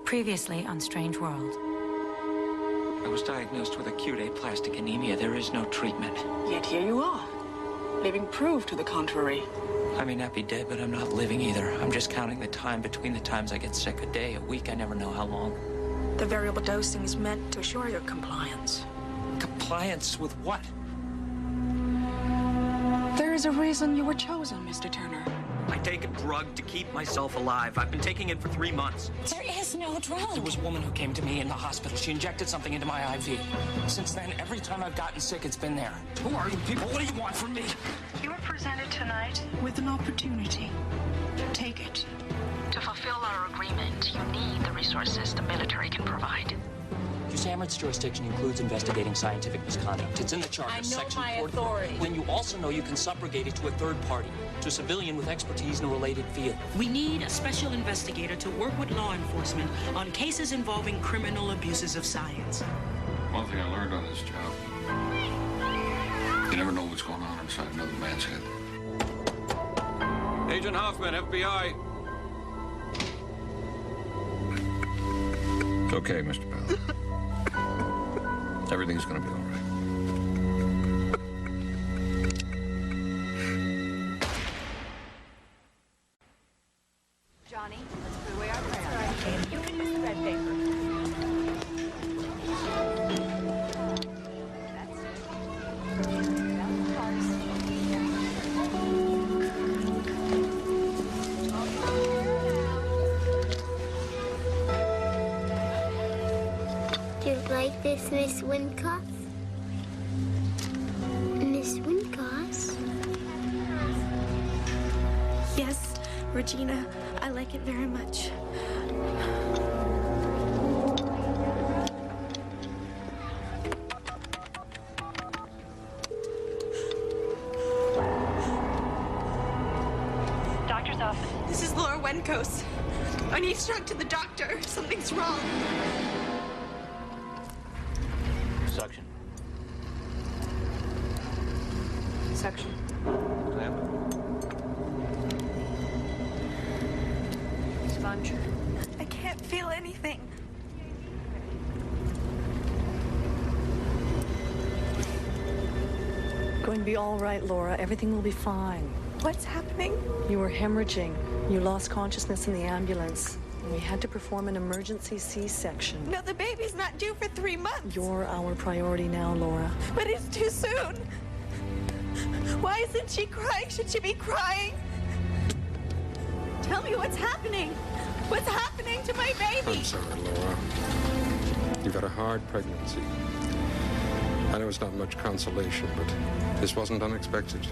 Previously on Strange World. I was diagnosed with acute aplastic anemia. There is no treatment. Yet here you are, living proof to the contrary. I may not be dead, but I'm not living either. I'm just counting the time between the times I get sick. A day, a week, I never know how long. The variable dosing is meant to assure your compliance. Compliance with what? There is a reason you were chosen, Mr. Turner. I take a drug to keep myself alive. I've been taking it for 3 months. There is no drug. There was a woman who came to me in the hospital. She injected something into my IV. Since then, every time I've gotten sick, it's been there. Who are you people? What do you want from me? You were presented tonight with an opportunity. Take it. To fulfill our agreement, you need the resources the military can provide. USAMRIID's jurisdiction includes investigating scientific misconduct. It's in the charter, section 44. Authority. Then you also know you can subrogate it to a third party, to a civilian with expertise in a related field. We need a special investigator to work with law enforcement on cases involving criminal abuses of science. One thing I learned on this job, you never know what's going on inside another man's head. Agent Hoffman, FBI. It's okay, Mr. Bell. Everything's gonna be all right. Johnny, let's put away our crayons. Okay, you can use the red paper. That's Do you like this, Miss Wincott? Miss Wincott? Yes, Regina, I like it very much. Doctor's office. This is Laura Wenkos. I need to talk to the doctor. Something's wrong. Suction. Section. Clamp. Sponge. I can't feel anything. Going to be all right, Laura. Everything will be fine. What's happening? You were hemorrhaging. You lost consciousness in the ambulance. And we had to perform an emergency C-section. No, the baby's not due for 3 months. You're our priority now, Laura. But it's too soon. Why isn't she crying? Should she be crying? Tell me what's happening. What's happening to my baby? I'm sorry, Laura. You've had a hard pregnancy. I know it's not much consolation, but this wasn't unexpected.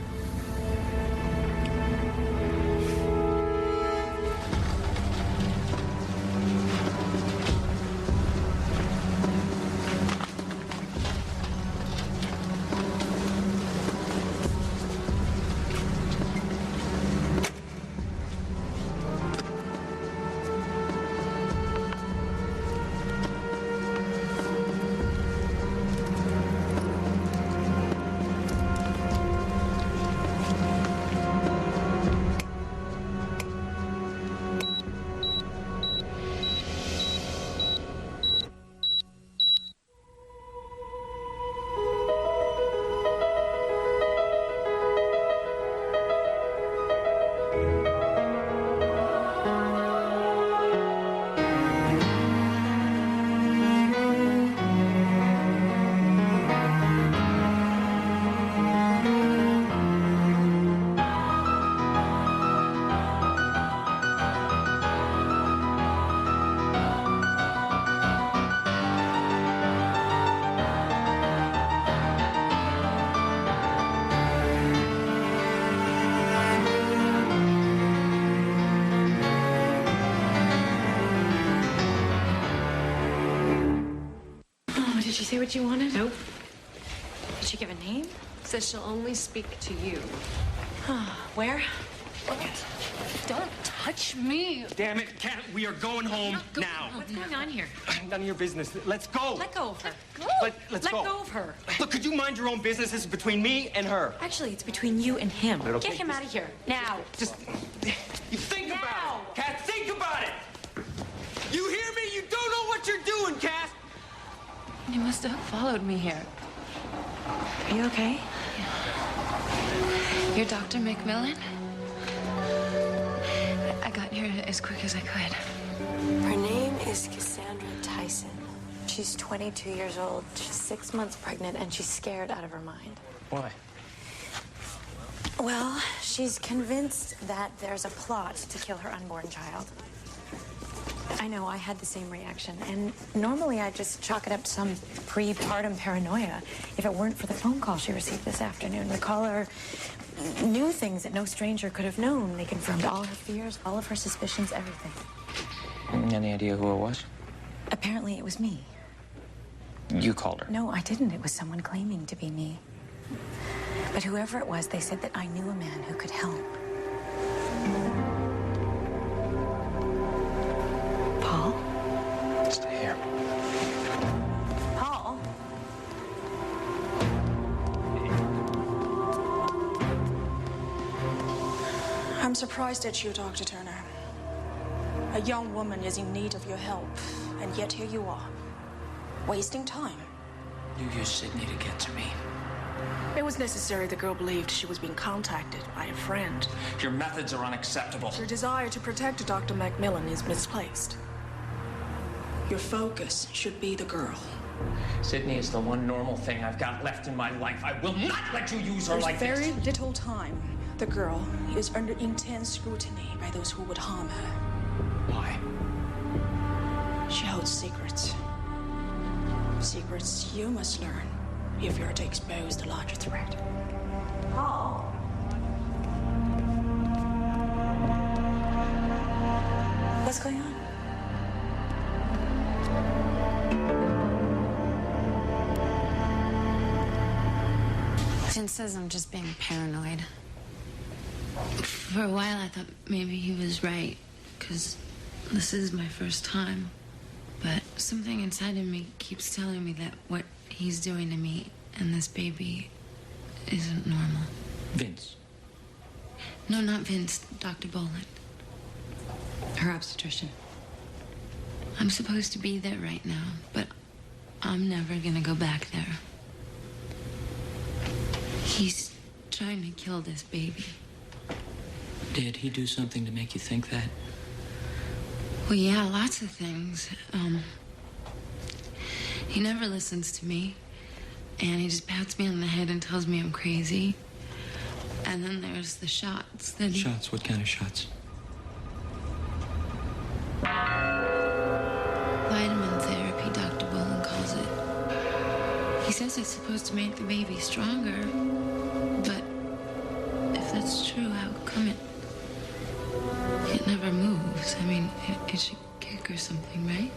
Did she say what you wanted? Nope. Did she give a name? Says she'll only speak to you. Where? Don't touch me. Damn it, Cat, we are going home now. What's going on here? None of your business. Let's go. Let go of her. Let's go. Let go of her. Look, could you mind your own business? This is between me and her. Actually, it's between you and him. It'll Get take him this- out of here. Now. Just, you think about it. Cat, think about it. You hear me? You don't. must have followed me here. Are you okay? You're Dr. MacMillan? I got here as quick as I could. Her name is Cassandra Tyson. She's 22 years old. She's 6 months pregnant, and she's scared out of her mind. Why? Well, she's convinced that there's a plot to kill her unborn child. I know, I had the same reaction. And normally I'd just chalk it up to some prepartum paranoia if it weren't for the phone call she received this afternoon. The caller knew things that no stranger could have known. They confirmed all her fears, all of her suspicions, everything. Any idea who it was? Apparently it was me. You called her? No, I didn't. It was someone claiming to be me. But whoever it was, they said that I knew a man who could help. Paul? Stay here. Paul? I'm surprised at you, Dr. Turner. A young woman is in need of your help, and yet here you are, wasting time. You used Sydney to get to me. It was necessary. The girl believed she was being contacted by a friend. Your methods are unacceptable. Your desire to protect Dr. MacMillan is misplaced. Your focus should be the girl. Sydney is the one normal thing I've got left in my life. I will not let you use her like this. There's very little time. The girl is under intense scrutiny by those who would harm her. Why? She holds secrets. Secrets you must learn if you're to expose the larger threat. Paul? What's going on? Jen says I'm just being paranoid. For a while, I thought maybe he was right, because this is my first time. But something inside of me keeps telling me that what he's doing to me and this baby isn't normal. Vince. No, not Vince. Dr. Boland. Her obstetrician. I'm supposed to be there right now, but I'm never gonna go back there. He's trying to kill this baby. Did he do something to make you think that? Well, yeah, lots of things. He never listens to me, and he just pats me on the head and tells me I'm crazy. And then there's the shots that he... Shots? What kind of shots? Vitamin therapy, Dr. Boland calls it. He says it's supposed to make the baby stronger, but if that's true, how come it never moves? I mean, it should kick or something, right?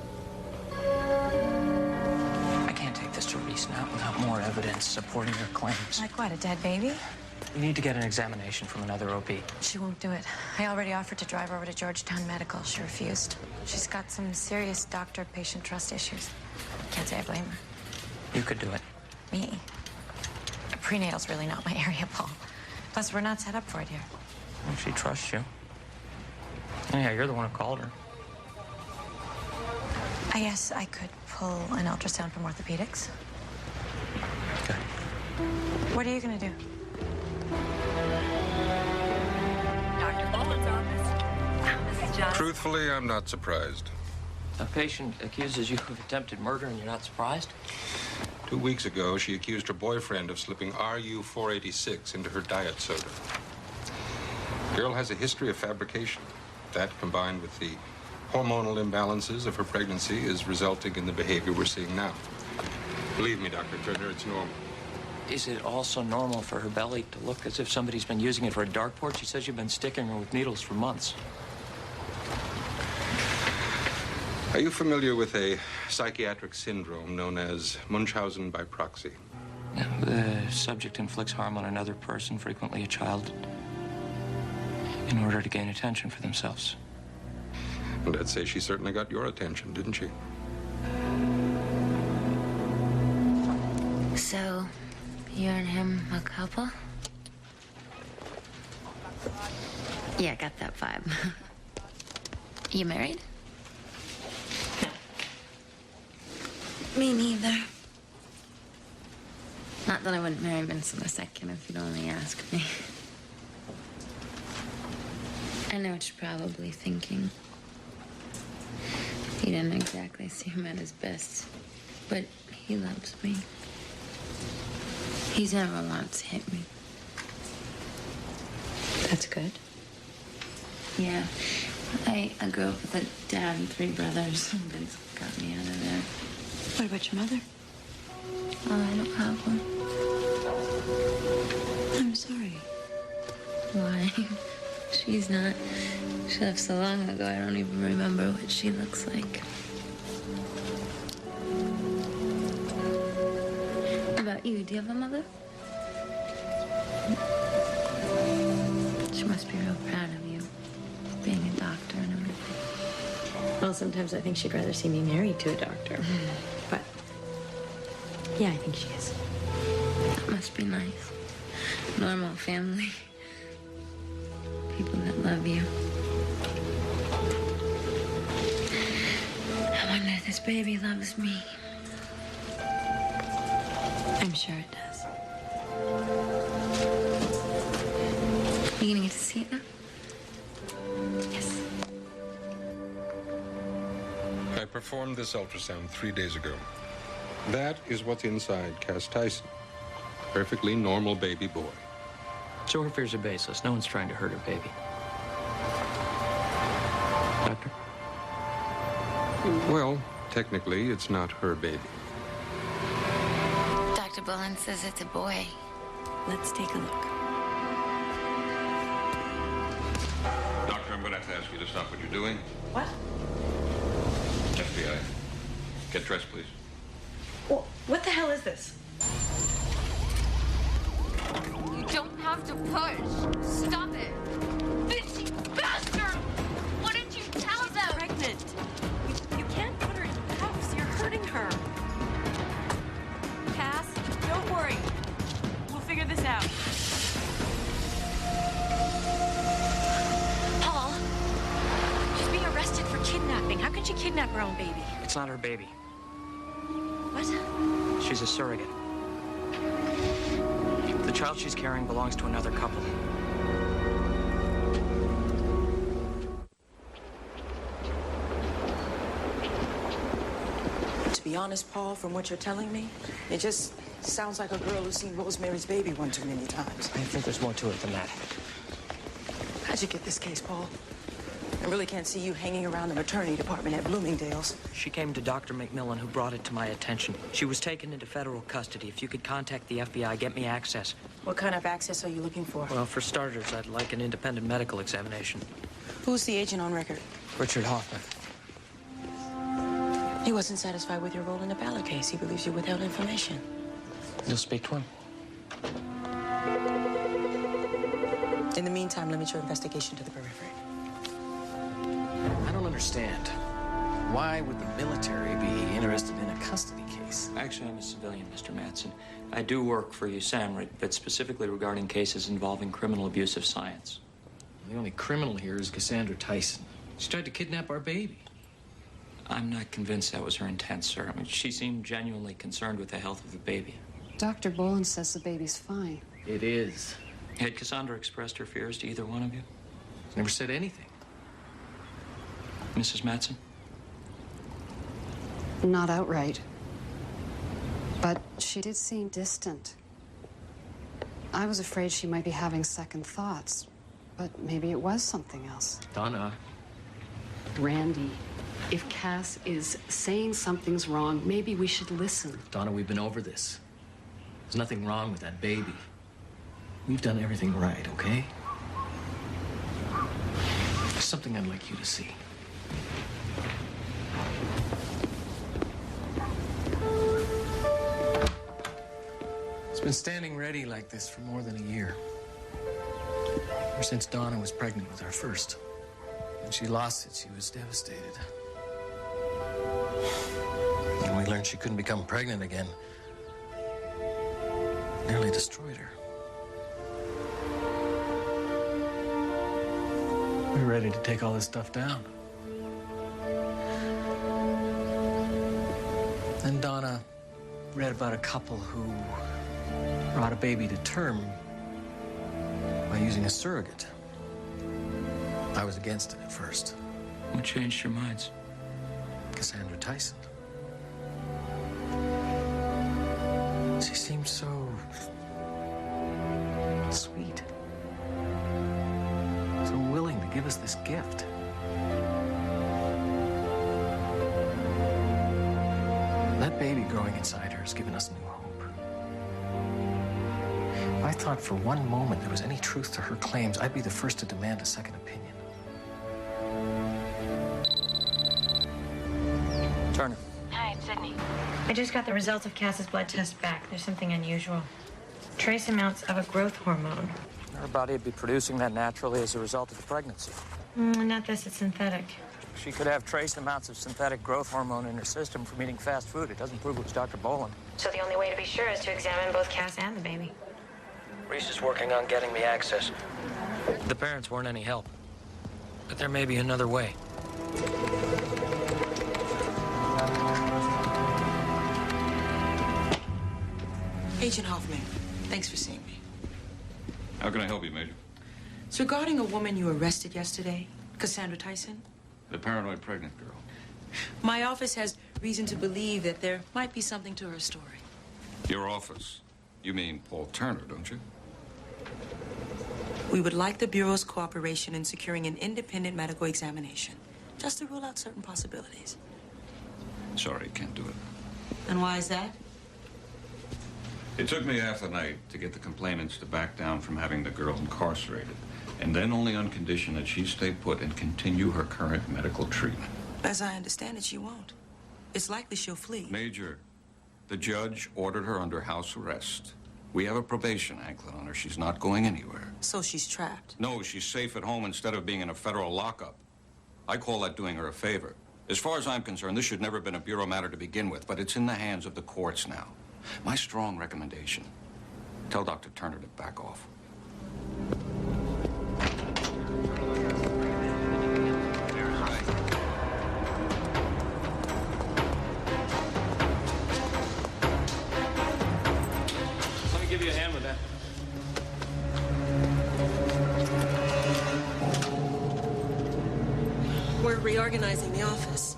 I can't take this to Reese now without more evidence supporting her claims. Like what, a dead baby? We need to get an examination from another OB. She won't do it. I already offered to drive her over to Georgetown Medical. She refused. She's got some serious doctor-patient trust issues. Can't say I blame her. You could do it. Me? Prenatal's really not my area, Paul. Plus, we're not set up for it here. Well, she trusts you. Yeah, you're the one who called her. I guess I could pull an ultrasound from orthopedics. Okay. What are you gonna do? Dr. Boland's office. This is John. Truthfully, I'm not surprised. A patient accuses you of attempted murder and you're not surprised? 2 weeks ago, she accused her boyfriend of slipping RU-486 into her diet soda. The girl has a history of fabrication. That, combined with the hormonal imbalances of her pregnancy, is resulting in the behavior we're seeing now. Believe me, Dr. Turner, it's normal. Is it also normal for her belly to look as if somebody's been using it for a dartboard? She says you've been sticking her with needles for months. Are you familiar with a psychiatric syndrome known as Munchausen by proxy? Yeah, the subject inflicts harm on another person, frequently a child, in order to gain attention for themselves. And I'd say she certainly got your attention, didn't she? So, you and him a couple? Yeah, I got that vibe. You married? Me neither. Not that I wouldn't marry Vincent a second if you'd only ask me. I know what you're probably thinking. He didn't exactly seem at his best, but he loves me. He's never once hit me. That's good. Yeah. I grew up with a dad and 3 brothers. Vince got me out of there. What about your mother? Oh, I don't have one. I'm sorry. Why? She left so long ago, I don't even remember what she looks like. What about you? Do you have a mother? She must be real proud of you, being a doctor and everything. Well, sometimes I think she'd rather see me married to a doctor. But, yeah, I think she is. That must be nice. Normal family. People that love you. I wonder if this baby loves me. I'm sure it does. You gonna get to see it now? Yes. I performed this ultrasound 3 days ago. That is what's inside Cass Tyson. Perfectly normal baby boy. So her fears are baseless. No one's trying to hurt her baby. Doctor? Well, technically, it's not her baby. Dr. Bullen says it's a boy. Let's take a look. Doctor, I'm going to have to ask you to stop what you're doing. What? FBI. Get dressed, please. Well, what the hell is this? You don't have to push. Stop it. Bitch, you bastard! What did you tell them? She's pregnant. You can't put her in cuffs. You're hurting her. Cass, don't worry. We'll figure this out. Paul, she's being arrested for kidnapping. How can she kidnap her own baby? It's not her baby. What? She's a surrogate. The child she's carrying belongs to another couple. To be honest, Paul, from what you're telling me, it just sounds like a girl who's seen Rosemary's Baby one too many times. I think there's more to it than that. How'd you get this case, Paul? I really can't see you hanging around the maternity department at Bloomingdale's. She came to Dr. MacMillan, who brought it to my attention. She was taken into federal custody. If you could contact the FBI, get me access. What kind of access are you looking for? Well, for starters, I'd like an independent medical examination. Who's the agent on record? Richard Hoffman. He wasn't satisfied with your role in the Ballard case. He believes you withheld information. You'll speak to him? In the meantime, limit your investigation to the periphery. I don't understand. Why would the military be interested in a custody case? Actually, I'm a civilian, Mr. Madsen. I do work for USAMRIID, but specifically regarding cases involving criminal abuse of science. The only criminal here is Cassandra Tyson. She tried to kidnap our baby. I'm not convinced that was her intent, sir. I mean, she seemed genuinely concerned with the health of the baby. Dr. Bullen says the baby's fine. It is. Had Cassandra expressed her fears to either one of you? Never said anything. Mrs. Madsen? Not outright. But she did seem distant. I was afraid she might be having second thoughts, but maybe it was something else. Donna. Randy, if Cass is saying something's wrong, maybe we should listen. Donna, we've been over this. There's nothing wrong with that baby. We've done everything right, okay? There's something I'd like you to see. It's been standing ready like this for more than a year. Ever since Donna was pregnant with our first. When she lost it, she was devastated. When we learned she couldn't become pregnant again, it nearly destroyed her. We were ready to take all this stuff down. Then Donna read about a couple who brought a baby to term by using a surrogate. I was against it at first. What changed your minds? Cassandra Tyson. She seemed so sweet. So willing to give us this gift. That baby growing inside her has given us new hope. If I thought for one moment there was any truth to her claims, I'd be the first to demand a second opinion. Turner. Hi, it's Sydney. I just got the results of Cass's blood test back. There's something unusual. Trace amounts of a growth hormone. Her body would be producing that naturally as a result of the pregnancy. Not this, it's synthetic. She could have trace amounts of synthetic growth hormone in her system from eating fast food. It doesn't prove it was Dr. Boland. So the only way to be sure is to examine both Cass and the baby. Reese is working on getting me access. The parents weren't any help. But there may be another way. Agent Hoffman, thanks for seeing me. How can I help you, Major? It's regarding a woman you arrested yesterday, Cassandra Tyson. The paranoid pregnant girl. My office has reason to believe that there might be something to her story. Your office? You mean Paul Turner, don't you? We would like the Bureau's cooperation in securing an independent medical examination, just to rule out certain possibilities. Sorry, can't do it. And why is that? It took me half the night to get the complainants to back down from having the girl incarcerated, and then only on condition that she stay put and continue her current medical treatment. As I understand it, she won't. It's likely she'll flee. Major, the judge ordered her under house arrest. We have a probation anklet on her. She's not going anywhere. So she's trapped? No, she's safe at home instead of being in a federal lockup. I call that doing her a favor. As far as I'm concerned, this should never have been a Bureau matter to begin with, but it's in the hands of the courts now. My strong recommendation, tell Dr. Turner to back off. Let me give you a hand with that. We're reorganizing the office.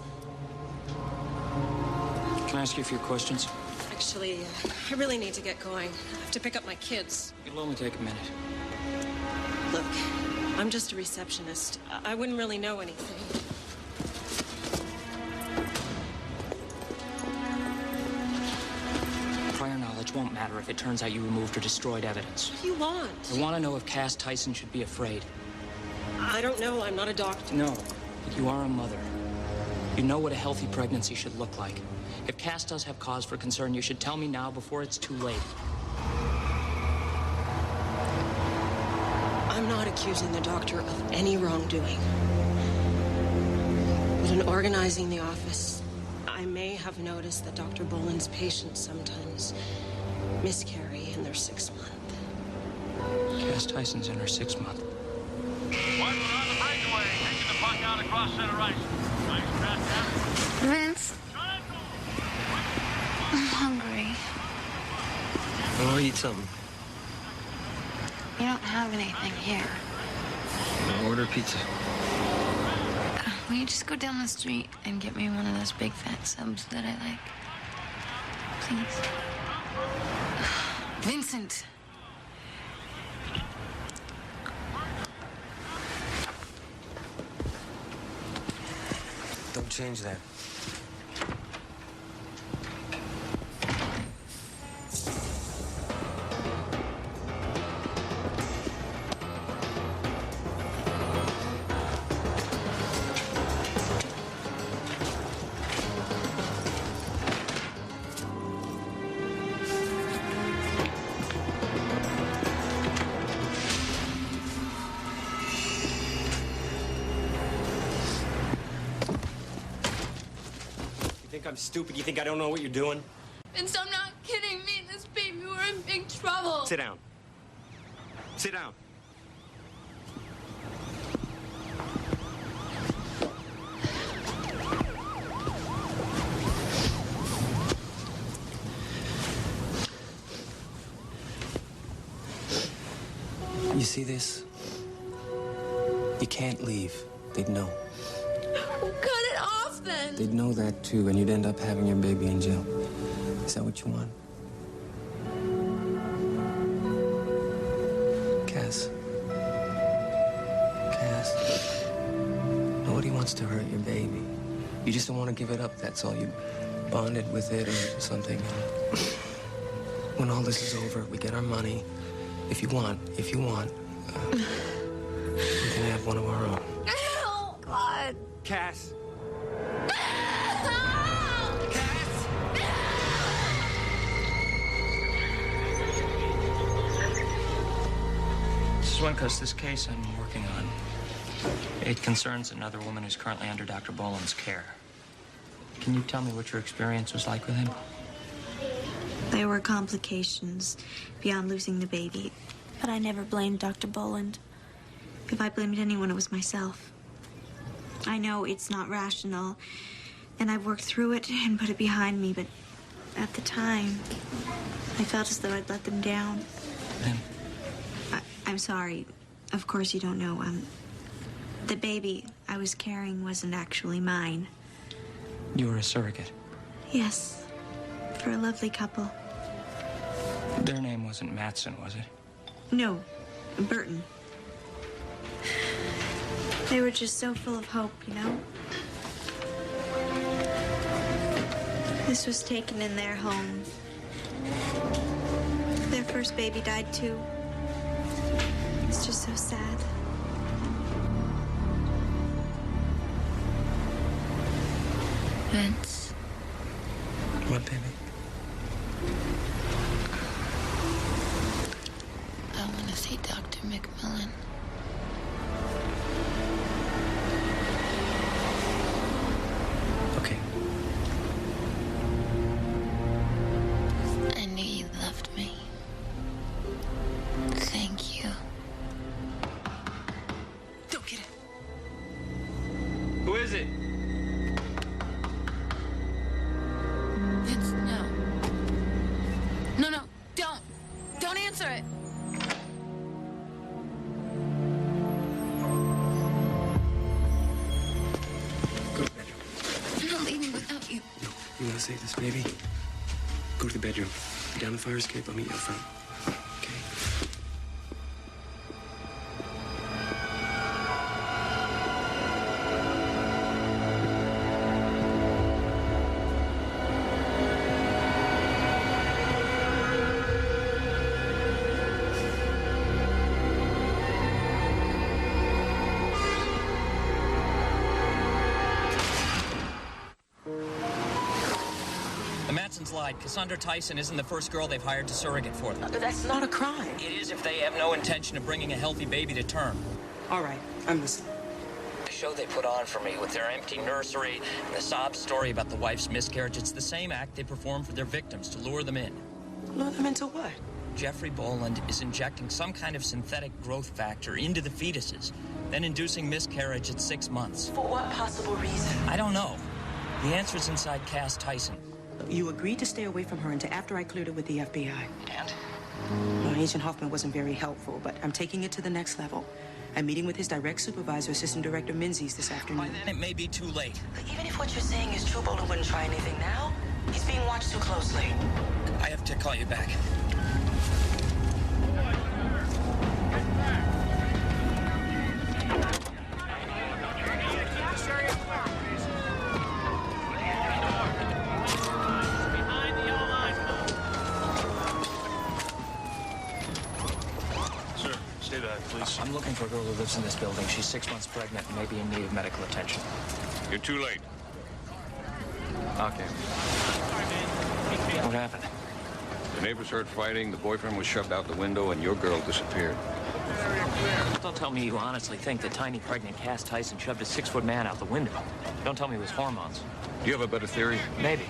Can I ask you a few questions? Actually, I really need to get going. I have to pick up my kids. It'll only take a minute. Look, I'm just a receptionist. I wouldn't really know anything. Prior knowledge won't matter if it turns out you removed or destroyed evidence. What do you want? I want to know if Cass Tyson should be afraid. I don't know. I'm not a doctor. No, but you are a mother. You know what a healthy pregnancy should look like. If Cass does have cause for concern, you should tell me now before it's too late. I'm not accusing the doctor of any wrongdoing. But in organizing the office, I may have noticed that Dr. Boland's patients sometimes miscarry in their 6th month. Cass Tyson's in her 6th month. We're on the breakaway, taking the puck out across center ice. Nice pass down. Vince, I'm hungry. I'll eat something. You don't have anything here. I'll order pizza. Will you just go down the street and get me one of those big fat subs that I like? Please. Vincent! Don't change that. I'm stupid. You think I don't know what you're doing? Vince, I'm not kidding. Me and this baby, we're in big trouble. Sit down. Sit down. You see this? You can't leave. They'd know. Cut it off then. They'd know that too, and you'd end up having your baby in jail. Is that what you want? Cass. Cass. Nobody wants to hurt your baby. You just don't want to give it up, that's all. You bonded with it or something. When all this is over, we get our money. If you want, we can have one of our own. Oh, God. Cass. Mrs. Wincus, this case I'm working on, it concerns another woman who's currently under Dr. Boland's care. Can you tell me what your experience was like with him? There were complications beyond losing the baby, but I never blamed Dr. Boland. If I blamed anyone, it was myself. I know it's not rational, and I've worked through it and put it behind me, but at the time, I felt as though I'd let them down. Lynn? I'm sorry. Of course you don't know. The baby I was carrying wasn't actually mine. You were a surrogate? Yes, for a lovely couple. Their name wasn't Matson, was it? No, Burton. They were just so full of hope, you know? This was taken in their home. Their first baby died too. It's just so sad. Vince. What, baby? I want to see Dr. MacMillan. Okay. I knew you loved me. Thank you. Don't get it. Who is it? Vince, no. No, don't. Don't answer it. Go to the bedroom. I'm not leaving without you. No, you want to save this baby? Go to the bedroom. Down the fire escape, I'll meet you up front. Okay? The Matsons lied. Cassandra Tyson isn't the first girl they've hired to surrogate for them. That's not a crime. It is if they have no intention of bringing a healthy baby to term. All right, I'm listening. The show they put on for me with their empty nursery and the sob story about the wife's miscarriage, it's the same act they perform for their victims to lure them in. Lure them into what? Jeffrey Boland is injecting some kind of synthetic growth factor into the fetuses, then inducing miscarriage at 6 months. For what possible reason? I don't know. The answer's inside Cass Tyson. You agreed to stay away from her until after I cleared it with the FBI. And? Well, Agent Hoffman wasn't very helpful, but I'm taking it to the next level. I'm meeting with his direct supervisor, Assistant Director Menzies, this afternoon. By then, it may be too late. But even if what you're saying is true, Boland wouldn't try anything now. He's being watched too closely. I have to call you back. I'm looking for a girl who lives in this building. She's 6 months pregnant and may be in need of medical attention. You're too late. Okay. What happened? The neighbors heard fighting, the boyfriend was shoved out the window, and your girl disappeared. Don't tell me you honestly think that tiny pregnant Cass Tyson shoved a 6-foot man out the window. Don't tell me it was hormones. Do you have a better theory? Maybe.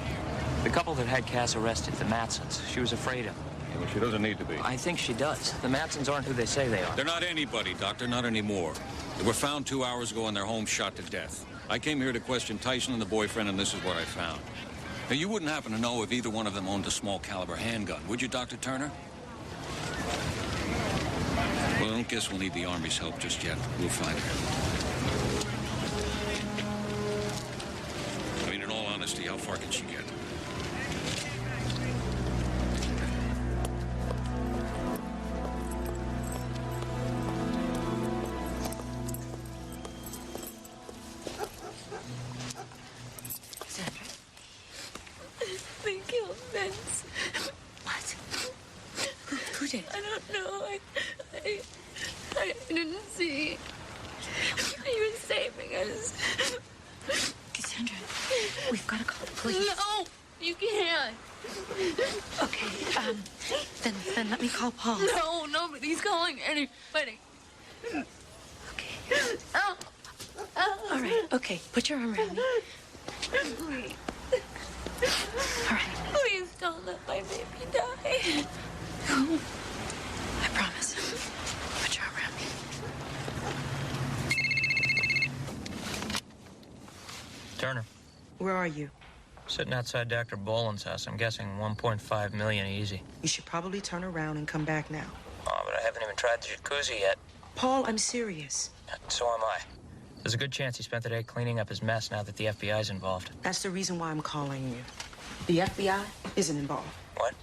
The couple that had Cass arrested, the Matsons, she was afraid of them. Yeah, well, she doesn't need to be. I think she does. The Matsons aren't who they say they are. They're not anybody, Doctor, not anymore. They were found 2 hours ago in their home, shot to death. I came here to question Tyson and the boyfriend, and this is what I found. Now, you wouldn't happen to know if either one of them owned a small caliber handgun, would you, Dr. Turner? Well, I don't guess we'll need the Army's help just yet. We'll find her. I mean, in all honesty, how far can she get? They killed Vince. What? Who did? I don't know. I didn't see. He was saving us. Cassandra, we've got to call the police. No, you can't. Okay, then let me call Paul. No, nobody's calling anybody. Okay. Oh. All right, okay, put your arm around me. Please. All right. Please don't let my baby die. I promise. Put your arm around me. Turner, Where are you? sitting outside Dr. Boland's house. I'm guessing 1.5 million easy. You should probably turn around and come back now. Oh, but I haven't even tried the jacuzzi yet. Paul, I'm serious. So am I. There's a good chance he spent the day cleaning up his mess now that the FBI's involved. That's the reason why I'm calling you. The FBI isn't involved. What?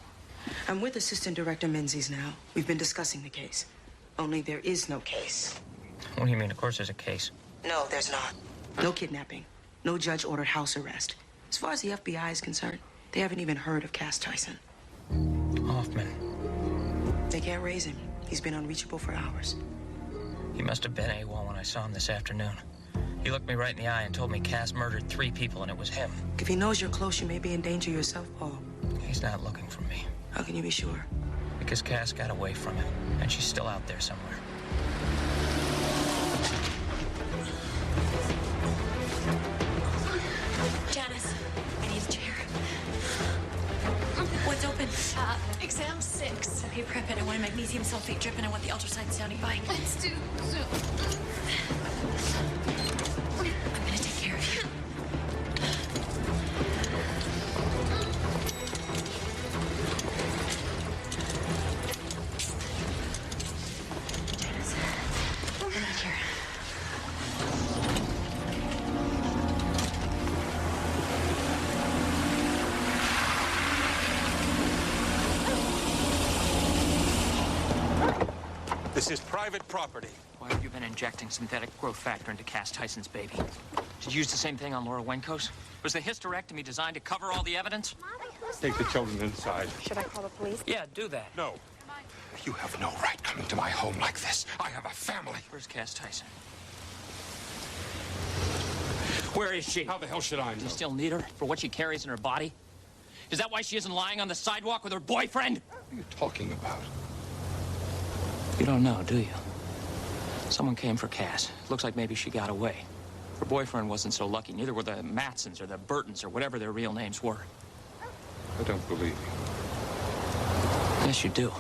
I'm with Assistant Director Menzies now. We've been discussing the case. Only there is no case. What do you mean? Of course there's a case. No, there's not. No kidnapping. No judge-ordered house arrest. As far as the FBI is concerned, they haven't even heard of Cass Tyson. Hoffman. They can't raise him. He's been unreachable for hours. He must have been AWOL when I saw him this afternoon. He looked me right in the eye and told me Cass murdered 3 people and it was him. If he knows you're close, you may be in danger yourself, Paul. He's not looking for me. How can you be sure? Because Cass got away from him, and she's still out there somewhere. Janice, I need a chair. What's open? Exam 6. Okay, prep it. I want a magnesium sulfate drip, and I want the ultrasound sounding by. It's too soon. I'm gonna take care of you. Janice, I'm right here. This is private property. Why have you been injecting synthetic growth factor into Cass Tyson's baby? Did you use the same thing on Laura Wenkos? Was the hysterectomy designed to cover all the evidence? Take the children inside. Should I call the police? Yeah, do that. No. You have no right coming to my home like this. I have a family. Where's Cass Tyson? Where is she? How the hell should I know? Do you still need her for what she carries in her body? Is that why she isn't lying on the sidewalk with her boyfriend? What are you talking about? You don't know, do you? Someone came for Cass. Looks like maybe she got away. Her boyfriend wasn't so lucky. Neither were the Matsons or the Burtons or whatever their real names were. I don't believe you. Yes, you do.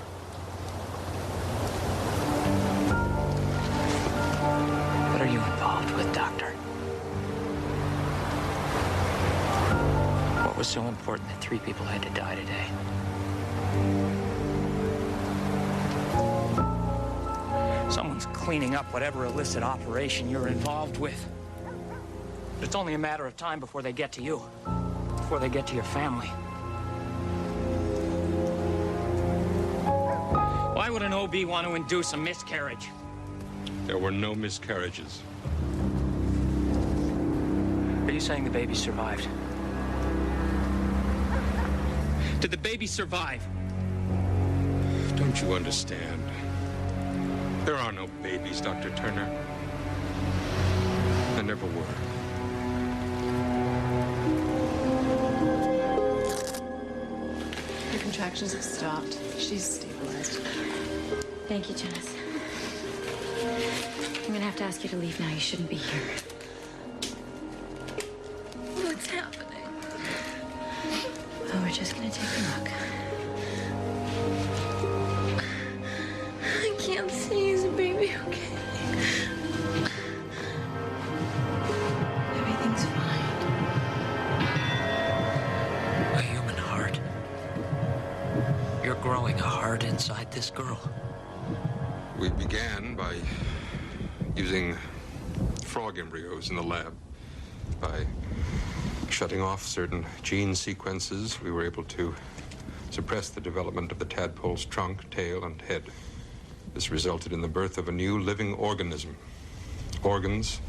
What are you involved with, Doctor? What was so important that 3 people had to die today? Someone's cleaning up whatever illicit operation you're involved with. But it's only a matter of time before they get to you, before they get to your family. Why would an OB want to induce a miscarriage? There were no miscarriages. Are you saying the baby survived? Did the baby survive? Don't you understand? There are no babies, Dr. Turner. There never were. Your contractions have stopped. She's stabilized. Thank you, Janice. I'm gonna have to ask you to leave now. You shouldn't be here. What's happening? Oh, we're just gonna take a look. I can't see. Is the baby okay? Everything's fine. A human heart. You're growing a heart inside this girl. We began by using frog embryos in the lab. By shutting off certain gene sequences, we were able to suppress the development of the tadpole's trunk, tail, and head. This resulted in the birth of a new living organism. Organs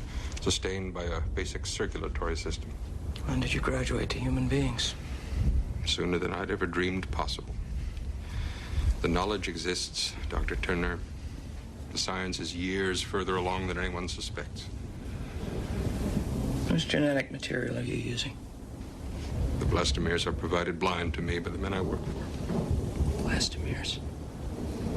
sustained by a basic circulatory system. When did you graduate to human beings? Sooner than I'd ever dreamed possible. The knowledge exists, Dr. Turner. The science is years further along than anyone suspects. Whose genetic material are you using? The blastomeres are provided blind to me by the men I work for. Blastomeres?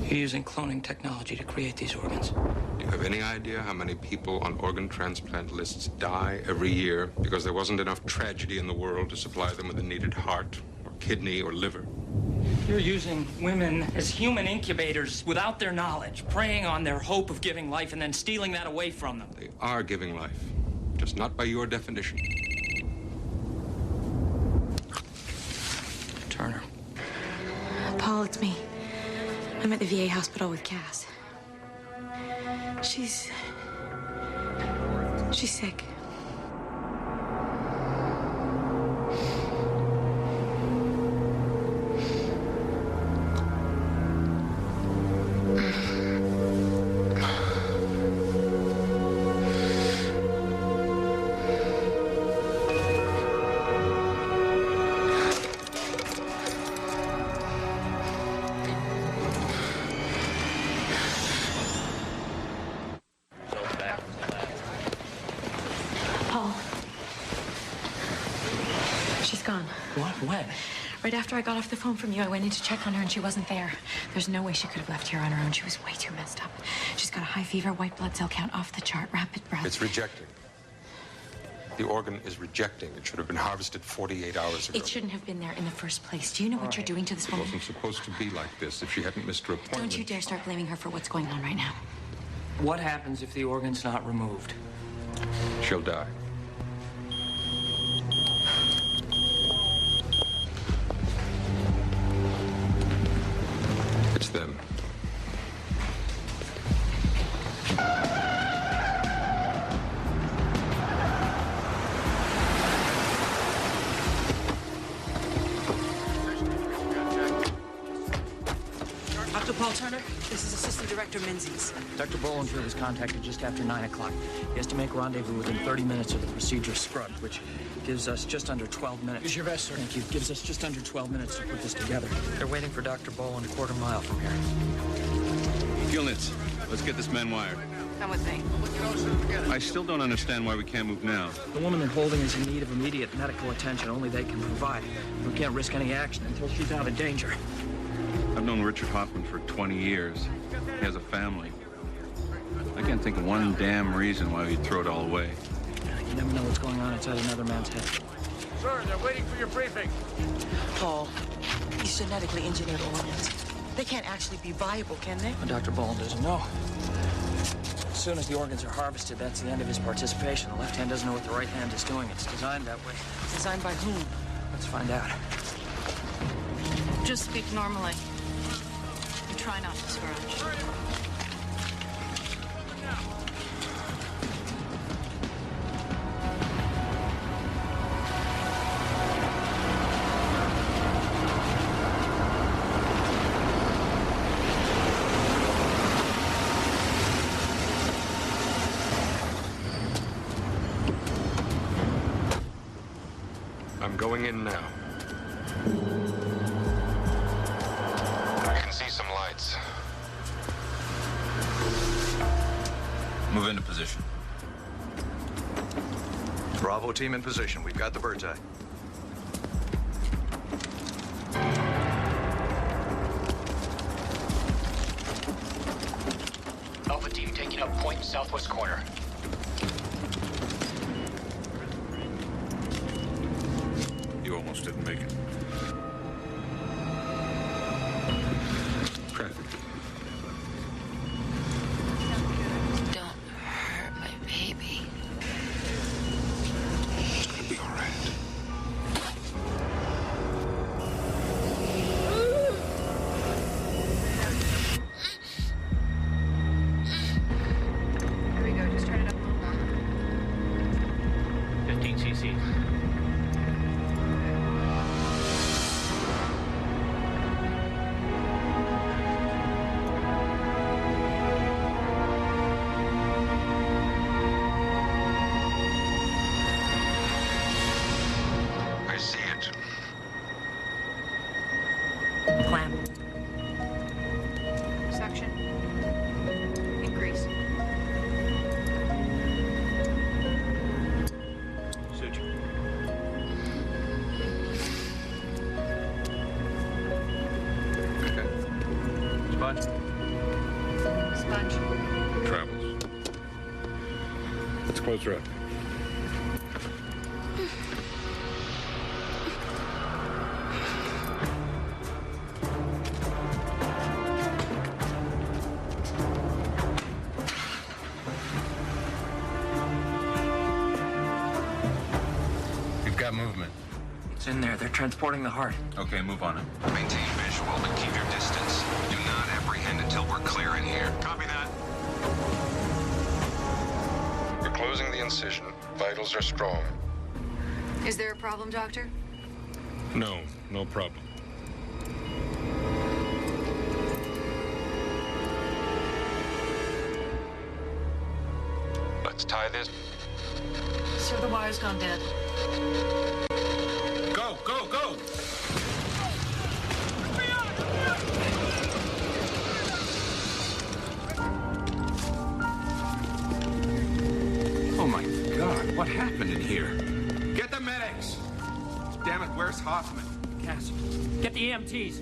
You're using cloning technology to create these organs. Do you have any idea how many people on organ transplant lists die every year because there wasn't enough tragedy in the world to supply them with a needed heart, or kidney, or liver? You're using women as human incubators without their knowledge, preying on their hope of giving life and then stealing that away from them. They are giving life, just not by your definition. Turner. Paul, it's me. I'm at the VA hospital with Cass. She's sick. When? Right after I got off the phone from you, I went in to check on her and she wasn't there. There's no way she could have left here on her own. She was way too messed up. She's got a high fever, white blood cell count off the chart, rapid breath. It's rejecting. The organ is rejecting. It should have been harvested 48 hours ago. It shouldn't have been there in the first place. Do you know what you're doing to this It woman? wasn't supposed to be like this. If she hadn't missed her appointment... Don't you dare start blaming her for what's going on right now. What happens if the organ's not removed? She'll die. It's them. Dr. Paul Turner, this is Assistant Director Menzies. Dr. Bollinger was contacted just after 9 o'clock. He has to make rendezvous within 30 minutes of the procedure scrub, which gives us just under 12 minutes. Use your vest, sir. Thank you. Gives us just under 12 minutes to put this together. They're waiting for Dr. Bolin a quarter mile from here. Units, let's get this man wired. Come with me. I still don't understand why we can't move now. The woman they're holding is in need of immediate medical attention. Only they can provide. We can't risk any action until she's out of danger. I've known Richard Hoffman for 20 years. He has a family. I can't think of one damn reason why we'd throw it all away. You never know what's going on inside another man's head. Sir, they're waiting for your briefing. Paul, these genetically engineered organs, they can't actually be viable, can they? Well, Dr. Bolin doesn't know. As soon as the organs are harvested, that's the end of his participation. The left hand doesn't know what the right hand is doing. It's designed that way. Designed by whom? Let's find out. Just speak normally. And try not to scratch. I'm going in now. I can see some lights. Move into position. Bravo team in position. We've got the bird's eye. Alpha team taking up point southwest corner. You almost didn't make it. Traffic. Don't hurt my baby. It's gonna be all right. Sponge. Sponge. Travels. Let's close her up. We've got movement. It's in there. They're transporting the heart. Okay, move on it. Maintain visual, but keep your distance. Do not apprehend until we're clear in here. Copy that. We're closing the incision. Vitals are strong. Is there a problem, Doctor? No, no problem. Let's tie this. Sir, the wire's gone dead. Go, go, go! Oh my God, what happened in here? Get the medics! Damn it, where's Hoffman? Cass, get the EMTs.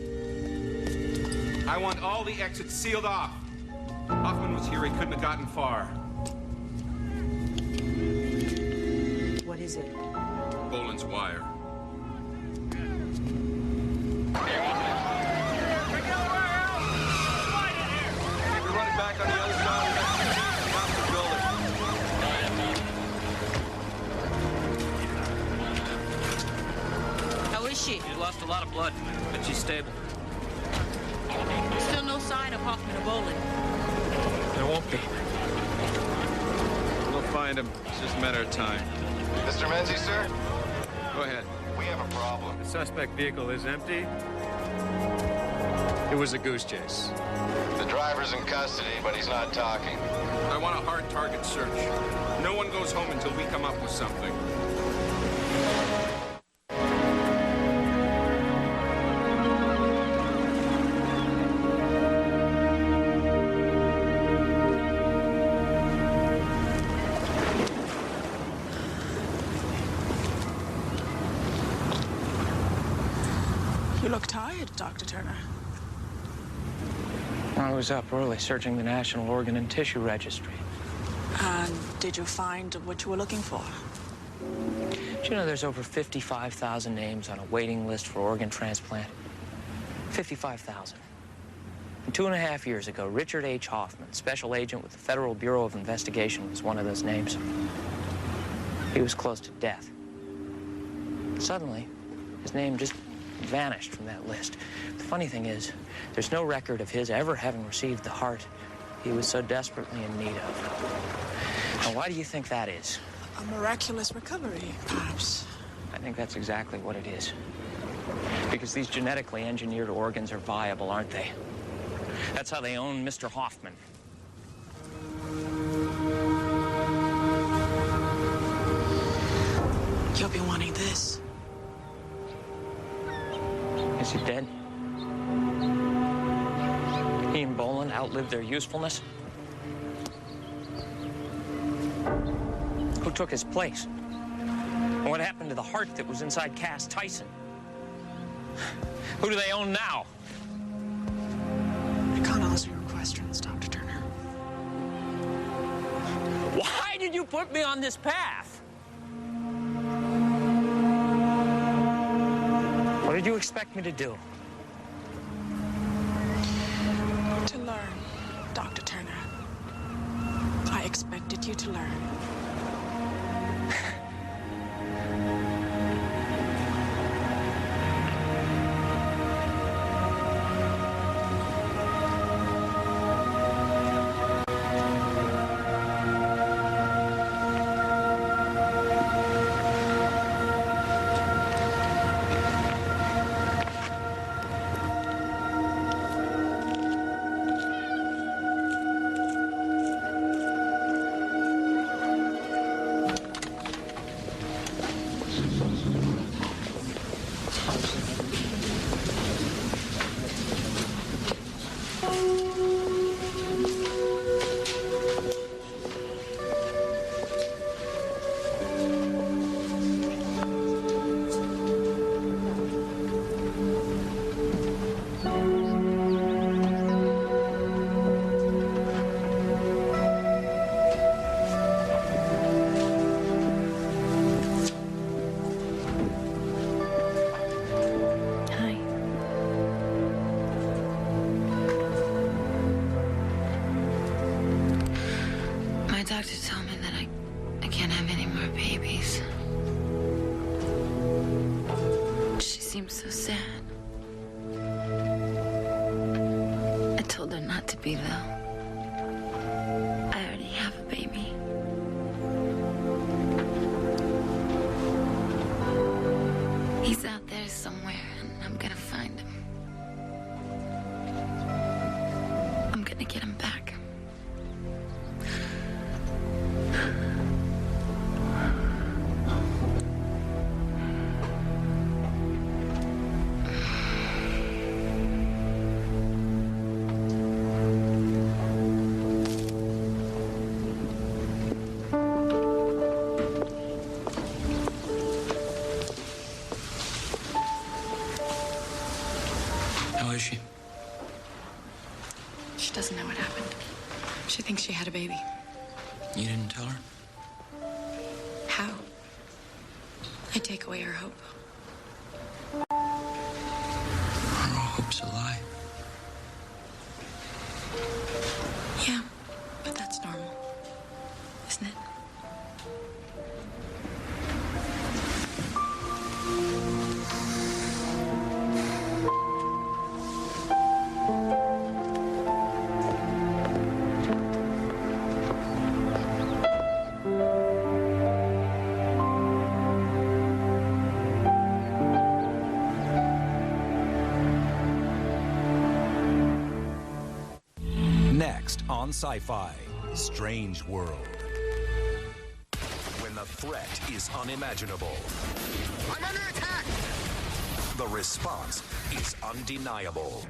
I want all the exits sealed off. Hoffman was here, he couldn't have gotten far. What is it? Boland's wire. We're running back on the other side of the building. How is she? She lost a lot of blood, but she's stable. Still no sign of Hoffman or Boland. There won't be. We'll find him. It's just a matter of time. Mr. Menzies, sir? Go ahead. We have a problem. The suspect vehicle is empty. It was a goose chase. The driver's in custody, but he's not talking. I want a hard target search. No one goes home until we come up with something. You look tired, Dr. Turner. I was up early searching the National Organ and Tissue Registry. And did you find what you were looking for? Do you know there's over 55,000 names on a waiting list for organ transplant? 55,000. And 2.5 years ago, Richard H. Hoffman, special agent with the Federal Bureau of Investigation, was one of those names. He was close to death. Suddenly, his name just vanished from that list. The funny thing is, there's no record of his ever having received the heart he was so desperately in need of. Now, why do you think that is? A miraculous recovery, perhaps. I think that's exactly what it is. Because these genetically engineered organs are viable, aren't they? That's how they own Mr. Hoffman. You'll be wanting this. Is he dead? He and Boland outlived their usefulness? Who took his place? And what happened to the heart that was inside Cass Tyson? Who do they own now? I can't answer your questions, Dr. Turner. Why did you put me on this path? What did you expect me to do? To learn, Dr. Turner. I expected you to learn. doctor told me that I can't have any more babies. She seemed so sad. I told her not to be, though. I already have a baby. He's out there somewhere, and I'm gonna find him. I'm gonna get him back. How is she? She doesn't know what happened. She thinks she had a baby. You didn't tell her? How? I take away her hope. Her hope's a lie. Yeah, but that's normal, isn't it? Next on Sci-Fi, Strange World. When the threat is unimaginable. I'm under attack! The response is undeniable.